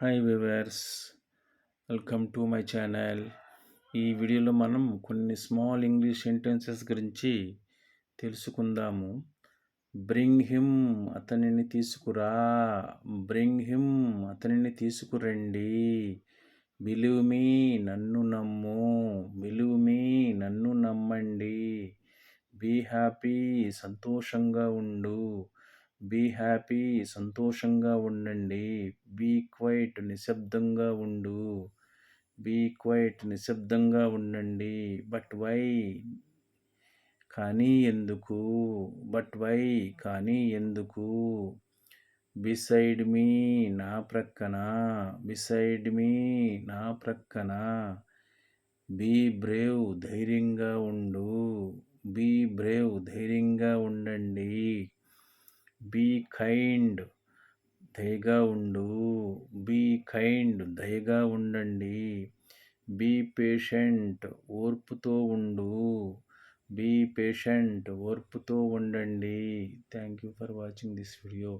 Hi viewers, welcome to my channel. ఈ వీడియోలో మనం కొన్ని స్మాల్ ఇంగ్లీష్ సెంటెన్సెస్ గురించి తెలుసుకుందాము. బ్రింగ్ హిమ్, అతనిని తీసుకురా. బ్రింగ్ హిమ్, అతనిని తీసుకురండి. బిలీవ్ మీ, నన్ను నమ్ము. బిలీవ్ మీ, నన్ను నమ్మండి. బీ హ్యాపీ, సంతోషంగా ఉండు. బీ హ్యాపీ, సంతోషంగా ఉండండి. బీ క్వైట్, నిశ్శబ్దంగా ఉండు. బీ క్వైట్, నిశ్శబ్దంగా ఉండండి. బట్ వై, కానీ ఎందుకు. బట్ వై, కానీ ఎందుకు. బిసైడ్ మీ, నా ప్రక్కన. బిసైడ్ మీ, నా ప్రక్కన. బీ బ్రేవ్, ధైర్యంగా ఉండు. బీ బ్రేవ్, ధైర్యంగా ఉండండి. బీ కైండ్, దయగా ఉండు. బీ కైండ్, దయగా ఉండండి. బీ పేషెంట్, ఓర్పుతో ఉండు. బీ పేషెంట్, ఓర్పుతో ఉండండి. Thank you for watching this video.